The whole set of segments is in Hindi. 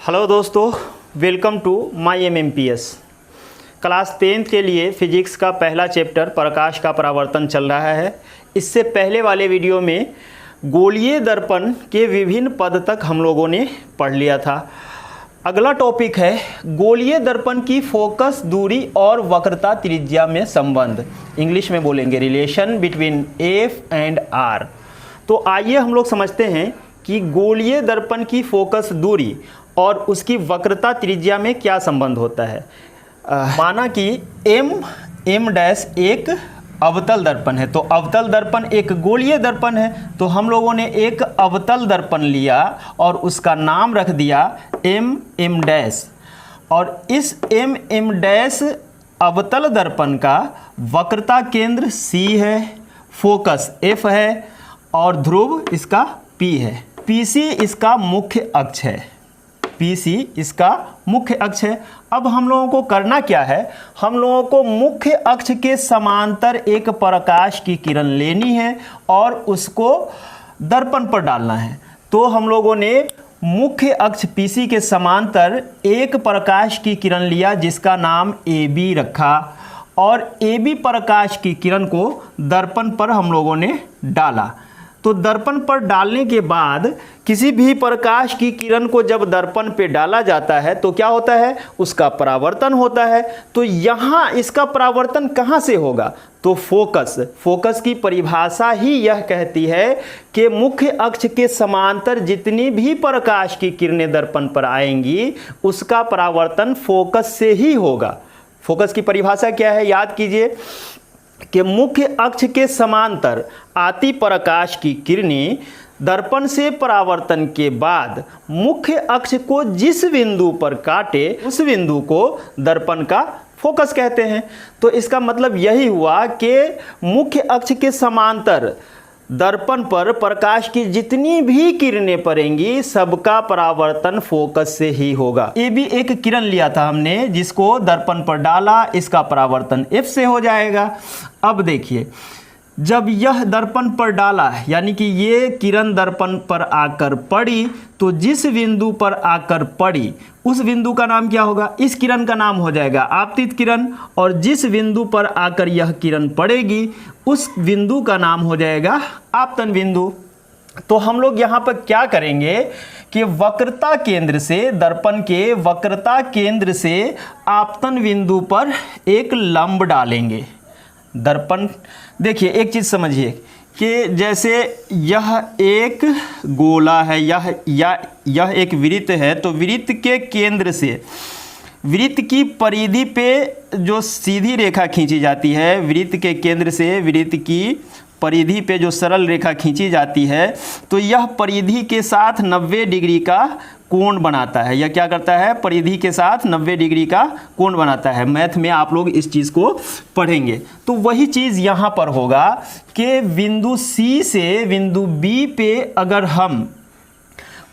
हेलो दोस्तों, welcome to my MMPS। Class 10th के लिए फिजिक्स का पहला चैप्टर प्रकाश का परावर्तन चल रहा है। इससे पहले वाले वीडियो में गोलीय दर्पण के विभिन्न पद तक हम लोगों ने पढ़ लिया था। अगला टॉपिक है गोलीय दर्पण की फोकस दूरी और वक्रता त्रिज्या में संबंध। इंग्लिश में बोलेंगे relation between F and R। तो आइए हम लोग समझते हैं कि गोलीय दर्पण की फोकस दूरी और उसकी वक्रता त्रिज्या में क्या संबंध होता है। माना कि m डैश एक अवतल दर्पण है, तो अवतल दर्पण एक गोलीय दर्पण है, तो हम लोगों ने एक अवतल दर्पण लिया और उसका नाम रख दिया m डैश। और इस m डैश अवतल दर्पण का वक्रता केंद्र C है, फोकस F है और ध्रुव इसका P है। PC इसका मुख्य अक्ष है, PC इसका मुख्य अक्ष है। अब हम लोगों को करना क्या है, हम लोगों को मुख्य अक्ष के समांतर एक प्रकाश की किरण लेनी है और उसको दर्पण पर डालना है। तो हम लोगों ने मुख्य अक्ष PC के समांतर एक प्रकाश की किरण लिया जिसका नाम AB रखा और AB प्रकाश की किरण को दर्पण पर हम लोगों ने डाला। तो दर्पण पर डालने के बाद किसी भी प्रकाश की किरण को जब दर्पण पे डाला जाता है तो क्या होता है, उसका परावर्तन होता है। तो यहाँ इसका परावर्तन कहाँ से होगा, तो फोकस की परिभाषा ही यह कहती है कि मुख्य अक्ष के समांतर जितनी भी प्रकाश की किरणें दर्पण पर आएंगी उसका परावर्तन फोकस से ही होगा। फोकस की परिभाषा क्या है, याद कीजिए कि मुख्य अक्ष के समांतर आती प्रकाश की किरणें दर्पण से परावर्तन के बाद मुख्य अक्ष को जिस बिंदु पर काटे उस बिंदु को दर्पण का फोकस कहते हैं। तो इसका मतलब यही हुआ कि मुख्य अक्ष के समांतर दर्पण पर प्रकाश की जितनी भी किरणें पड़ेंगी सबका परावर्तन फोकस से ही होगा। ये भी एक किरण लिया था हमने जिसको दर्पण पर डाला, इसका परावर्तन F से हो जाएगा। अब देखिए, जब यह दर्पण पर डाला यानी कि ये किरण दर्पण पर आकर पड़ी तो जिस बिंदु पर आकर पड़ी उस बिंदु का नाम क्या होगा, इस किरण का नाम हो जाएगा आपतित किरण और जिस बिंदु पर आकर यह किरण पड़ेगी उस बिंदु का नाम हो जाएगा आपतन बिंदु। तो हम लोग यहाँ पर क्या करेंगे कि वक्रता केंद्र से, दर्पण के वक्रता केंद्र से आपतन बिंदु पर एक लंब डालेंगे। दर्पण देखिए, एक चीज़ समझिए कि जैसे यह एक गोला है, यह एक वृत्त है, तो वृत्त के केंद्र से वृत्त की परिधि पे जो सीधी रेखा खींची जाती है, वृत्त के केंद्र से वृत्त की परिधि पे जो सरल रेखा खींची जाती है तो यह परिधि के साथ 90 डिग्री का कोण बनाता है। यह क्या करता है, परिधि के साथ 90 डिग्री का कोण बनाता है। मैथ में आप लोग इस चीज़ को पढ़ेंगे। तो वही चीज़ यहाँ पर होगा कि बिंदु C से बिंदु B पे अगर हम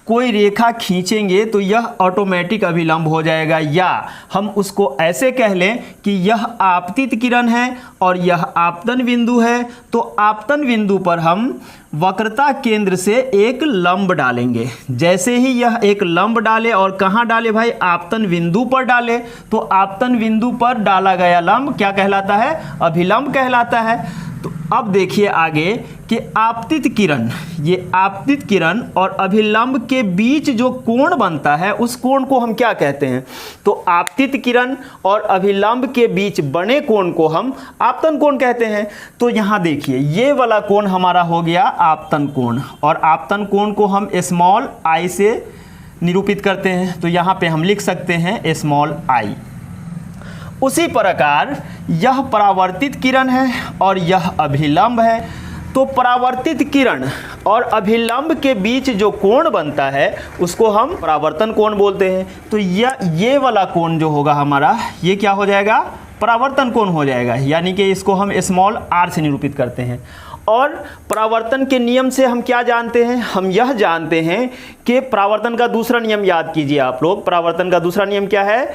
कोई रेखा खींचेंगे तो यह ऑटोमेटिक अभिलंब हो जाएगा, या हम उसको ऐसे कह लें कि यह आपतित किरण है और यह आपतन बिंदु है। तो आपतन बिंदु पर हम वक्रता केंद्र से एक लंब डालेंगे। जैसे ही यह एक लंब डाले, और कहाँ डाले भाई, आपतन बिंदु पर डाले, तो आपतन बिंदु पर डाला गया लंब क्या कहलाता है, अभिलंब कहलाता है। तो अब देखिए आगे कि आपतित किरण, ये आपतित किरण और अभिलंब के बीच जो कोण बनता है उस कोण को हम क्या कहते हैं, तो आपतित किरण और अभिलंब के बीच बने कोण को हम आपतन कोण कहते हैं। तो यहाँ देखिए, ये वाला कोण हमारा हो गया आपतन कोण और आपतन कोण को हम स्मॉल आई से निरूपित करते हैं। तो यहाँ पे हम लिख सकते हैं स्मॉल आई। उसी प्रकार यह परावर्तित किरण है और यह अभिलंब है। तो परावर्तित किरण और अभिलंब के बीच जो कोण बनता है उसको हम परावर्तन कोण बोलते हैं। तो ये वाला कोण जो होगा हमारा, ये क्या हो जाएगा, परावर्तन कोण हो जाएगा। यानी कि इसको हम स्मॉल r से निरूपित करते हैं। और परावर्तन के नियम से हम क्या जानते हैं, हम यह जानते हैं कि परावर्तन का दूसरा नियम याद कीजिए आप लोग। परावर्तन का दूसरा नियम क्या है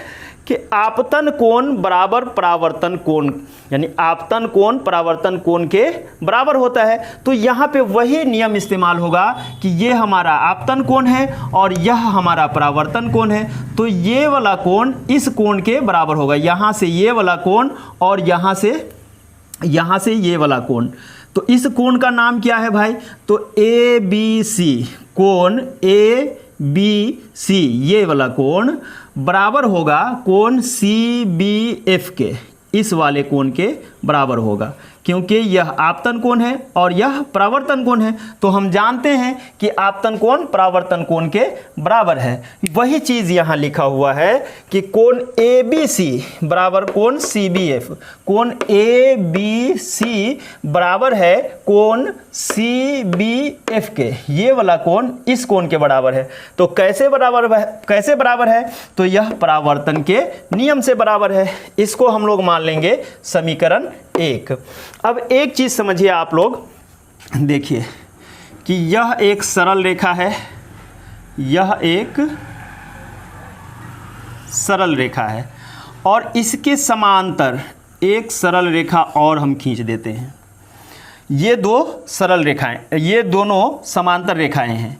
कि आपतन कोण बराबर परावर्तन कोण, यानी आपतन कोण परावर्तन कोण के बराबर होता है। तो यहाँ पे वही नियम इस्तेमाल होगा कि ये हमारा आपतन कोण है और यह हमारा परावर्तन कोण है, तो ये वाला कोण इस कोण के बराबर होगा। यहाँ से ये वाला कोण और यहाँ से ये वाला कोण, तो इस कोण का नाम क्या है भाई? तो ए बी सी, कोण ए बी सी ये वाला कोण बराबर होगा कोण सी बी एफ के, इस वाले कोण के बराबर होगा, क्योंकि यह आपतन कोण है और यह परावर्तन कोण है। तो हम जानते हैं कि आपतन कोण परावर्तन कोण के बराबर है। वही चीज़ यहाँ लिखा हुआ है कि कोण ए बी सी बराबर कोण सी बी एफ, कोण ए बी सी बराबर है कोण सी बी एफ के, ये वाला कोण इस कोण के बराबर है। तो कैसे बराबर है? तो यह परावर्तन के नियम से बराबर है। इसको हम लोग मान लेंगे समीकरण 1। अब एक चीज़ समझिए आप लोग, देखिए कि यह एक सरल रेखा है, यह एक सरल रेखा है और इसके समांतर एक सरल रेखा और हम खींच देते हैं। ये दो सरल रेखाएं, ये दोनों समांतर रेखाएं हैं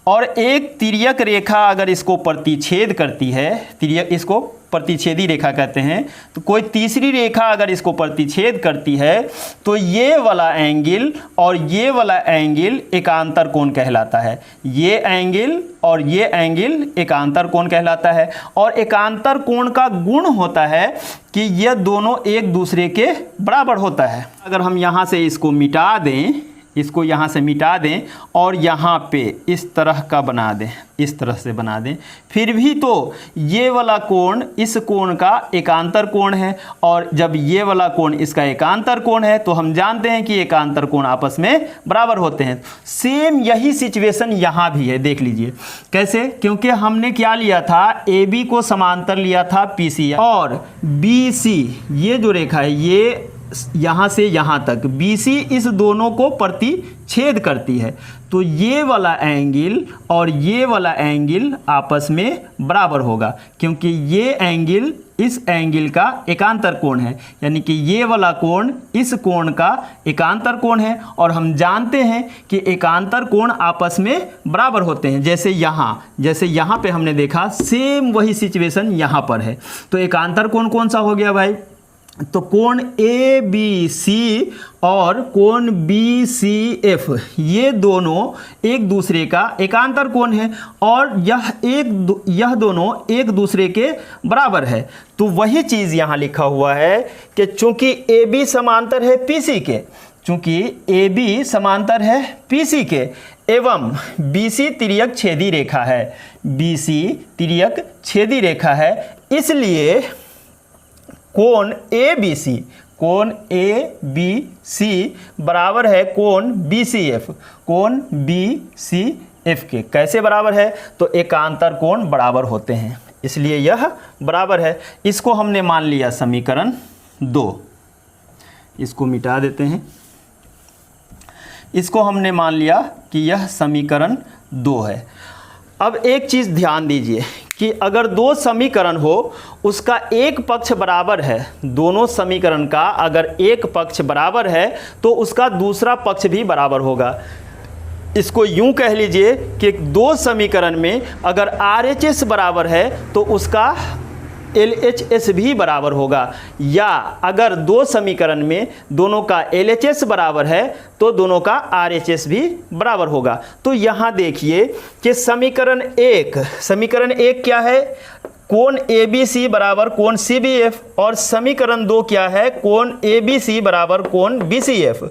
और एक तिर्यक रेखा अगर इसको प्रतिच्छेद करती है, तिर्यक इसको प्रतिच्छेदी रेखा कहते हैं, तो कोई तीसरी रेखा अगर इसको प्रतिच्छेद करती है तो ये वाला एंगल और ये वाला एंगल एकांतर कोण कहलाता है। ये एंगल और ये एंगल एकांतर कोण कहलाता है और एकांतर कोण का गुण होता है कि ये दोनों एक दूसरे के बराबर होता है। अगर हम यहाँ से इसको मिटा दें, इसको यहाँ से मिटा दें और यहाँ पे इस तरह का बना दें, इस तरह से बना दें, फिर भी तो ये वाला कोण इस कोण का एकांतर कोण है और जब ये वाला कोण इसका एकांतर कोण है तो हम जानते हैं कि एकांतर कोण आपस में बराबर होते हैं। सेम यही सिचुएशन यहाँ भी है, देख लीजिए कैसे, क्योंकि हमने क्या लिया था, ए बी को समांतर लिया था पी सी और बी सी, ये जो रेखा है ये यहाँ से यहाँ तक BC इस दोनों को प्रतिच्छेद करती है, तो ये वाला एंगल और ये वाला एंगल आपस में बराबर होगा, क्योंकि ये एंगल इस एंगल का एकांतर कोण है, यानी कि ये वाला कोण इस कोण का एकांतर कोण है और हम जानते हैं कि एकांतर कोण आपस में बराबर होते हैं। जैसे यहाँ पे हमने देखा, सेम वही सिचुएशन यहाँ पर है। तो एकांतर कोण कौन सा हो गया भाई? तो कोण ए बी सी और कोण बी सी एफ ये दोनों एक दूसरे का एकांतर कोण है और यह दोनों एक दूसरे के बराबर है। तो वही चीज़ यहाँ लिखा हुआ है कि चूंकि ए बी समांतर है पी सी के, चूंकि ए बी समांतर है पी सी के एवं बी सी तिर्यक छेदी रेखा है, बी सी तिर्यक छेदी रेखा है, इसलिए कोण ए बी सी बराबर है कोण बी सी एफ, कोण बी सी एफ के। कैसे बराबर है? तो एकांतर कोण बराबर होते हैं, इसलिए यह बराबर है। इसको हमने मान लिया समीकरण 2, इसको मिटा देते हैं। इसको हमने मान लिया कि यह समीकरण 2 है। अब एक चीज़ ध्यान दीजिए कि अगर दो समीकरण हो, उसका एक पक्ष बराबर है, दोनों समीकरण का अगर एक पक्ष बराबर है तो उसका दूसरा पक्ष भी बराबर होगा। इसको यूं कह लीजिए कि दो समीकरण में अगर RHS बराबर है तो उसका LHS भी बराबर होगा, या अगर दो समीकरण में दोनों का LHS बराबर है तो दोनों का RHS भी बराबर होगा। तो यहाँ देखिए कि समीकरण एक क्या है? कोण ABC बराबर कोण CBF और समीकरण 2 क्या है? कोण ABC बराबर कोण BCF।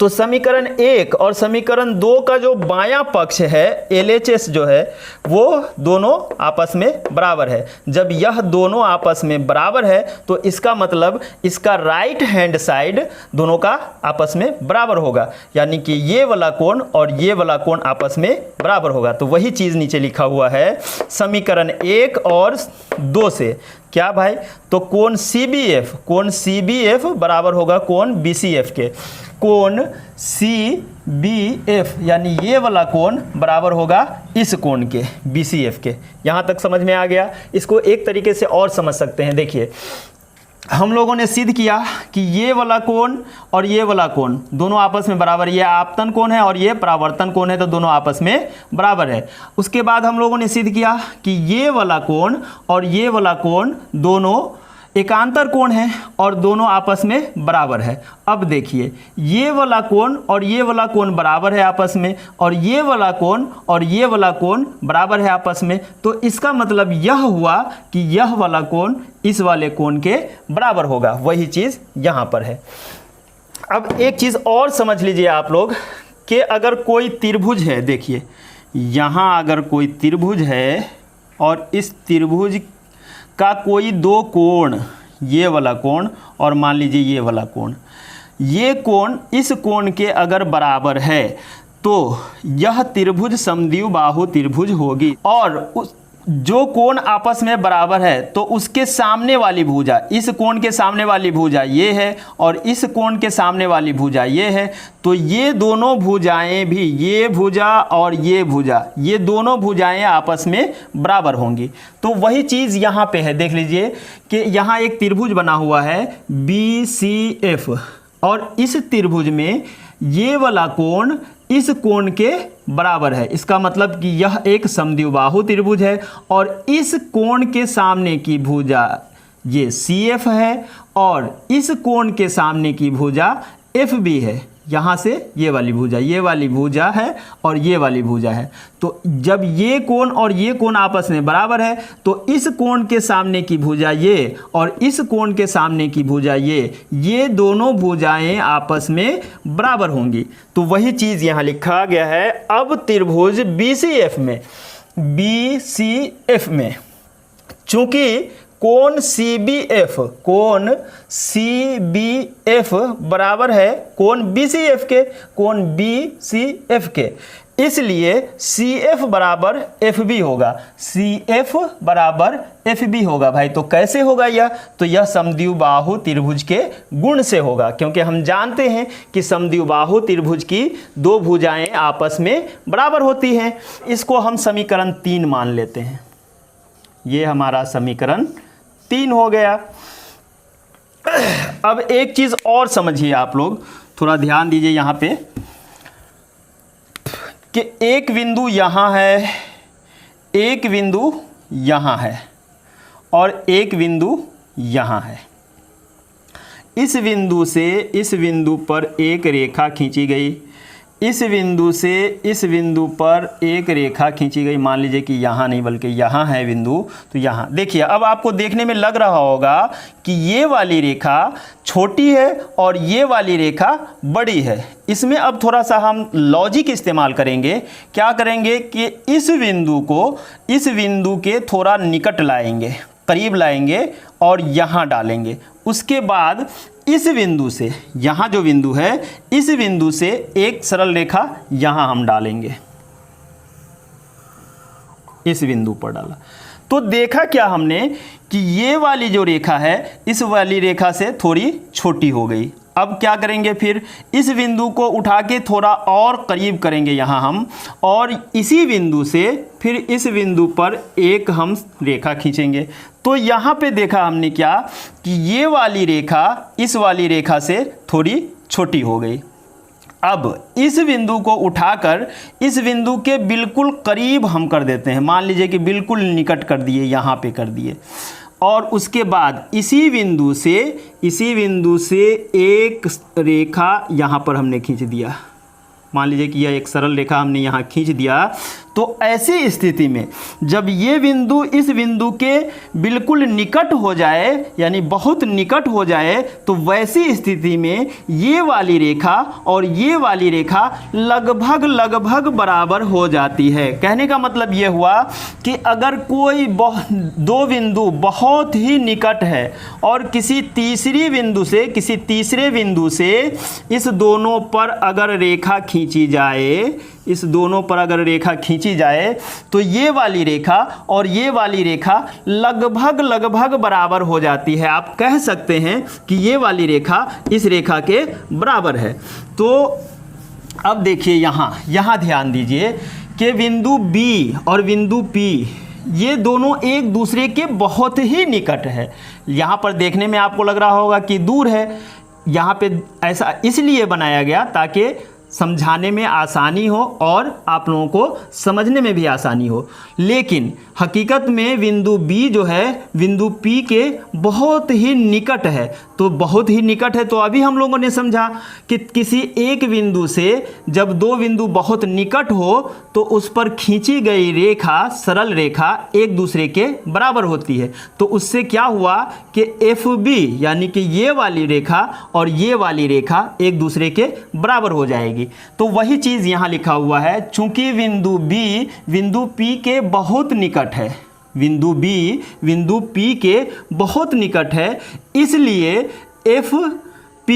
तो समीकरण 1 और समीकरण 2 का जो बायां पक्ष है LHS जो है वो दोनों आपस में बराबर है। जब यह दोनों आपस में बराबर है तो इसका मतलब इसका राइट हैंड साइड दोनों का आपस में बराबर होगा, यानी कि ये वाला कोण और ये वाला कोण आपस में बराबर होगा। तो वही चीज़ नीचे लिखा हुआ है समीकरण 1 और 2 से। क्या भाई? तो कोण CBF बराबर होगा कोण BCF के। कोण CBF BF यानी ये वाला कोण बराबर होगा इस कोण के BCF के। यहाँ तक समझ में आ गया। इसको एक तरीके से और समझ सकते हैं। देखिए हम लोगों ने सिद्ध किया कि ये वाला कोण और ये वाला कोण दोनों आपस में बराबर, ये आपतन कोण है और ये परावर्तन कोण है, तो दोनों आपस में बराबर है। उसके बाद हम लोगों ने सिद्ध किया कि ये वाला कोण और ये वाला कोण दोनों एकांतर कोण है और दोनों आपस में बराबर है। अब देखिए ये वाला कोण और ये वाला कोण बराबर है आपस में, और ये वाला कोण और ये वाला कोण बराबर है आपस में, तो इसका मतलब यह हुआ कि यह वाला कोण इस वाले कोण के बराबर होगा। वही चीज़ यहाँ पर है। अब एक चीज़ और समझ लीजिए आप लोग कि अगर कोई त्रिभुज है, देखिए यहाँ अगर कोई त्रिभुज है और इस त्रिभुज का कोई दो कोण, ये वाला कोण और मान लीजिए ये वाला कोण, ये कोण इस कोण के अगर बराबर है तो यह त्रिभुज समद्विबाहु त्रिभुज होगी। और जो कोण आपस में बराबर है तो उसके सामने वाली भुजा, इस कोण के सामने वाली भुजा ये है और इस कोण के सामने वाली भुजा ये है, तो ये दोनों भुजाएं भी, ये भुजा और ये भुजा, ये दोनों भुजाएं आपस में बराबर होंगी। तो वही चीज़ यहाँ पे है। देख लीजिए कि यहाँ एक त्रिभुज बना हुआ है BCF और इस त्रिभुज में ये वाला कोण इस कोण के बराबर है। इसका मतलब कि यह एक समद्विबाहु त्रिभुज है और इस कोण के सामने की भुजा ये CF है और इस कोण के सामने की भुजा FB है। यहाँ से ये वाली भुजा है और ये वाली भुजा है। तो जब ये कोण और ये कोण आपस में बराबर है तो इस कोण के सामने की भुजा ये और इस कोण के सामने की भुजा ये दोनों भुजाएं आपस में बराबर होंगी। तो वही चीज़ यहाँ लिखा गया है। अब त्रिभुज BCF में चूंकि कोण CBF बराबर है कोण BCF के, इसलिए CF बराबर FB होगा। CF बराबर FB होगा भाई। तो कैसे होगा यह? तो यह समद्विबाहु त्रिभुज के गुण से होगा, क्योंकि हम जानते हैं कि समद्विबाहु त्रिभुज की दो भुजाएं आपस में बराबर होती हैं। इसको हम समीकरण 3 मान लेते हैं। ये हमारा समीकरण 3 हो गया। अब एक चीज़ और समझिए आप लोग, थोड़ा ध्यान दीजिए यहाँ पे कि एक बिंदु यहाँ है, एक बिंदु यहाँ है और एक बिंदु यहाँ है। इस बिंदु से इस बिंदु पर एक रेखा खींची गई, इस बिंदु से इस बिंदु पर एक रेखा खींची गई। मान लीजिए कि यहाँ नहीं बल्कि यहाँ है बिंदु, तो यहाँ देखिए। अब आपको देखने में लग रहा होगा कि ये वाली रेखा छोटी है और ये वाली रेखा बड़ी है। इसमें अब थोड़ा सा हम लॉजिक इस्तेमाल करेंगे। क्या करेंगे कि इस बिंदु को इस बिंदु के थोड़ा निकट लाएंगे, करीब लाएंगे और यहाँ डालेंगे। उसके बाद इस बिंदु से, यहाँ जो बिंदु है, इस बिंदु से एक सरल रेखा यहाँ हम डालेंगे, इस बिंदु पर डाला। तो देखा क्या हमने कि ये वाली जो रेखा है इस वाली रेखा से थोड़ी छोटी हो गई। अब क्या करेंगे, फिर इस बिंदु को उठा के थोड़ा और करीब करेंगे यहाँ हम, और इसी बिंदु से फिर इस बिंदु पर एक हम रेखा खींचेंगे। तो यहाँ पे देखा हमने क्या कि ये वाली रेखा इस वाली रेखा से थोड़ी छोटी हो गई। अब इस बिंदु को उठाकर इस बिंदु के बिल्कुल करीब हम कर देते हैं। मान लीजिए कि बिल्कुल निकट कर दिए, यहाँ पे कर दिए। और उसके बाद इसी बिंदु से एक रेखा यहाँ पर हमने खींच दिया। मान लीजिए कि यह एक सरल रेखा हमने यहाँ खींच दिया। तो ऐसी स्थिति में जब ये बिंदु इस बिंदु के बिल्कुल निकट हो जाए, यानी बहुत निकट हो जाए, तो वैसी स्थिति में ये वाली रेखा और ये वाली रेखा लगभग बराबर हो जाती है। कहने का मतलब ये हुआ कि अगर कोई दो बिंदु बहुत ही निकट है और किसी तीसरे बिंदु से इस दोनों पर अगर रेखा खींची जाए, तो ये वाली रेखा और ये वाली रेखा लगभग बराबर हो जाती है। आप कह सकते हैं कि ये वाली रेखा इस रेखा के बराबर है। तो अब देखिए यहाँ ध्यान दीजिए कि बिंदु B और बिंदु P ये दोनों एक दूसरे के बहुत ही निकट है। यहाँ पर देखने में आपको लग रहा होगा कि दूर है, यहाँ पे ऐसा इसलिए बनाया गया ताकि समझाने में आसानी हो और आप लोगों को समझने में भी आसानी हो। लेकिन हकीकत में बिंदु B जो है बिंदु P के बहुत ही निकट है। तो बहुत ही निकट है तो अभी हम लोगों ने समझा कि किसी एक बिंदु से जब दो बिंदु बहुत निकट हो तो उस पर खींची गई रेखा, सरल रेखा एक दूसरे के बराबर होती है। तो उससे क्या हुआ कि FB यानी कि ये वाली रेखा और ये वाली रेखा एक दूसरे के बराबर हो जाएगी। तो वही चीज़ यहाँ लिखा हुआ है, चूंकि बिंदु B बिंदु P के बहुत निकट है, बिंदु B बिंदु P के बहुत निकट है, इसलिए FP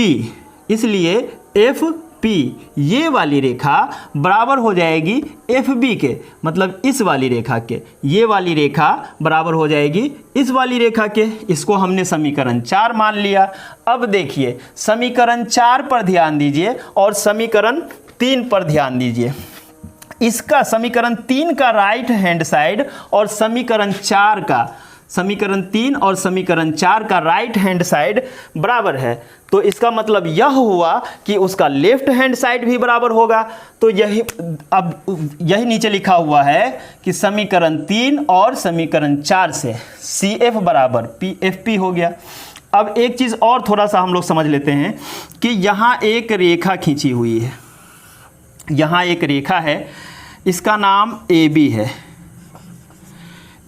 ये वाली रेखा बराबर हो जाएगी FB के, मतलब इस वाली रेखा के। ये वाली रेखा बराबर हो जाएगी इस वाली रेखा के। इसको हमने समीकरण 4 मान लिया। अब देखिए समीकरण 4 पर ध्यान दीजिए और समीकरण 3 पर ध्यान दीजिए। इसका समीकरण 3 का राइट हैंड साइड और समीकरण 3 और समीकरण 4 का राइट हैंड साइड बराबर है। तो इसका मतलब यह हुआ कि उसका लेफ्ट हैंड साइड भी बराबर होगा। तो यही नीचे लिखा हुआ है कि समीकरण 3 और समीकरण 4 से CF बराबर PFP हो गया। अब एक चीज़ और थोड़ा सा हम लोग समझ लेते हैं कि यहाँ एक रेखा खींची हुई है, यहाँ एक रेखा है, इसका नाम AB है।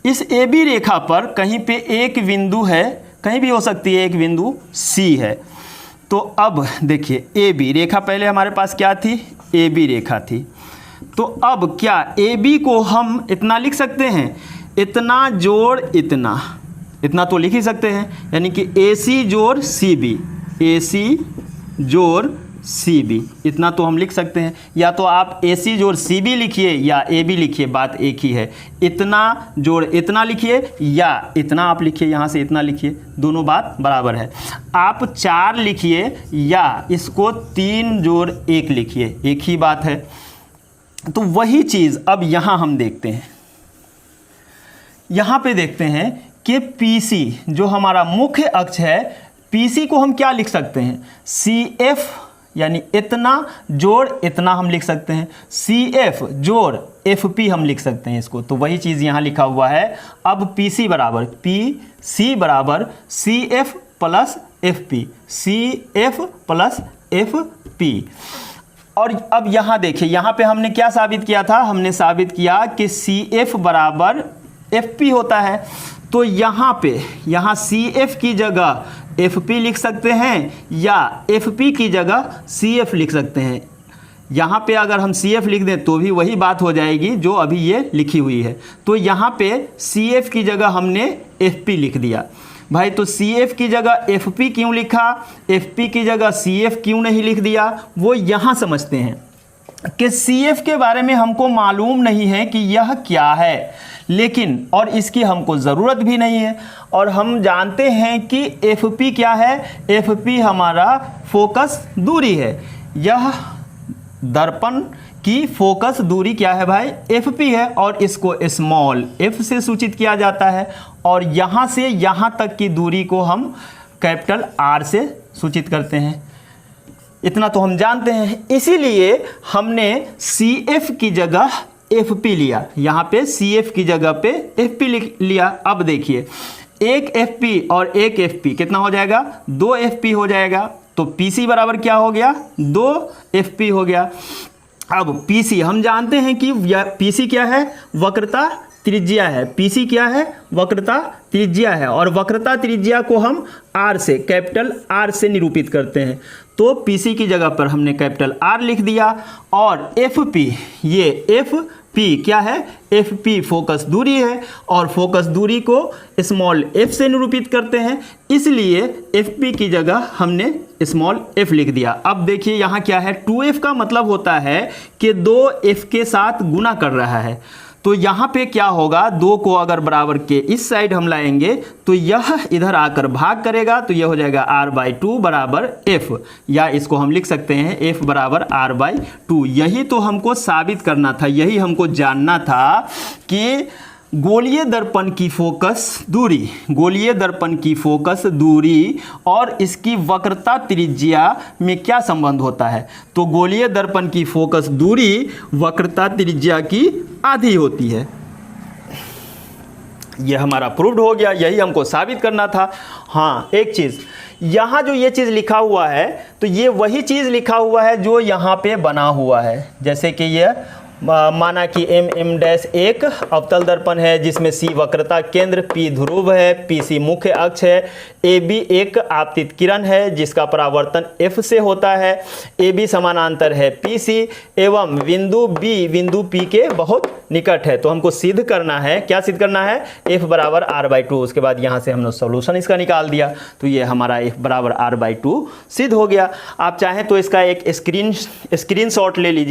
इस AB रेखा पर कहीं पे एक बिंदु है, कहीं भी हो सकती है, एक बिंदु C है। तो अब देखिए AB रेखा पहले हमारे पास क्या थी, AB रेखा थी। तो अब क्या AB को हम इतना लिख सकते हैं, इतना जोड़ इतना तो लिख ही सकते हैं, यानी कि AC जोड़ CB, AC जोड़ CB, इतना तो हम लिख सकते हैं। या तो आप AC जोड़ CB लिखिए या AB लिखिए, बात एक ही है। इतना जोड़ इतना लिखिए या इतना आप लिखिए, यहाँ से इतना लिखिए, दोनों बात बराबर है। आप 4 लिखिए या इसको 3 जोड़ 1 लिखिए, एक ही बात है। तो वही चीज़ अब यहाँ हम देखते हैं, यहाँ पे देखते हैं कि PC जो हमारा मुख्य अक्ष है, PC को हम क्या लिख सकते हैं, CF यानी इतना जोड़ इतना हम लिख सकते हैं, CF जोड़ FP हम लिख सकते हैं इसको। तो वही चीज़ यहाँ लिखा हुआ है। अब PC बराबर CF plus FP, CF plus FP। और अब यहाँ देखिए, यहाँ पे हमने क्या साबित किया था, हमने साबित किया कि CF बराबर FP होता है। तो यहाँ CF की जगह FP लिख सकते हैं या FP की जगह CF लिख सकते हैं। यहाँ पे अगर हम CF लिख दें तो भी वही बात हो जाएगी जो अभी ये लिखी हुई है। तो यहाँ पे CF की जगह हमने FP लिख दिया। भाई तो CF की जगह FP क्यों लिखा, FP की जगह CF क्यों नहीं लिख दिया, वो यहाँ समझते हैं कि CF के बारे में हमको मालूम नहीं है कि यह क्या है, लेकिन और इसकी हमको ज़रूरत भी नहीं है। और हम जानते हैं कि FP क्या है, FP हमारा फोकस दूरी है। यह दर्पण की फोकस दूरी क्या है भाई, FP है, और इसको स्मॉल f से सूचित किया जाता है। और यहाँ से यहाँ तक की दूरी को हम कैपिटल R से सूचित करते हैं। इतना तो हम जानते हैं, इसीलिए हमने CF की जगह FP लिया, यहाँ पे CF की जगह पे FP लिया। अब देखिए एक FP और एक FP कितना हो जाएगा, 2 FP हो जाएगा। तो PC बराबर क्या हो गया, 2 FP हो गया। अब PC हम जानते हैं कि PC क्या है, वक्रता त्रिज्या है। PC क्या है, वक्रता त्रिज्या है, और वक्रता त्रिज्या को हम R से, कैपिटल R से निरूपित करते हैं। तो PC की जगह पर हमने कैपिटल R लिख दिया। और FP, ये FP क्या है, FP फोकस दूरी है, और फोकस दूरी को स्मॉल f से निरूपित करते हैं, इसलिए FP की जगह हमने स्मॉल f लिख दिया। अब देखिए यहाँ क्या है, 2f का मतलब होता है कि 2f के साथ गुना कर रहा है। तो यहाँ पे क्या होगा, 2 को अगर बराबर के इस साइड हम लाएंगे तो यह इधर आकर भाग करेगा, तो यह हो जाएगा r/2 बराबर f, या इसको हम लिख सकते हैं f बराबर r/2। यही तो हमको साबित करना था, यही हमको जानना था कि गोलीय दर्पण की फोकस दूरी, गोलीय दर्पण की फोकस दूरी और इसकी वक्रता त्रिज्या में क्या संबंध होता है। तो गोलीय दर्पण की फोकस दूरी वक्रता त्रिज्या की आधी होती है। यह हमारा प्रूव्ड हो गया, यही हमको साबित करना था। हाँ, एक चीज़ यहाँ जो ये चीज़ लिखा हुआ है, तो ये वही चीज़ लिखा हुआ है जो यहाँ पे बना हुआ है। जैसे कि यह माना कि M एक अवतल दर्पण है जिसमें C वक्रता केंद्र, P ध्रुव है, PC मुख्य अक्ष है, AB एक आपतित किरण है जिसका परावर्तन F से होता है, AB समानांतर है PC एवं बिंदु P के बहुत निकट है। तो हमको सिद्ध करना है, क्या सिद्ध करना है, F बराबर r/2। उसके बाद यहाँ से हमने सॉल्यूशन इसका निकाल दिया, तो ये हमारा F बराबर r/2 सिद्ध हो गया। आप चाहें तो इसका एक स्क्रीनशॉट ले लीजिए।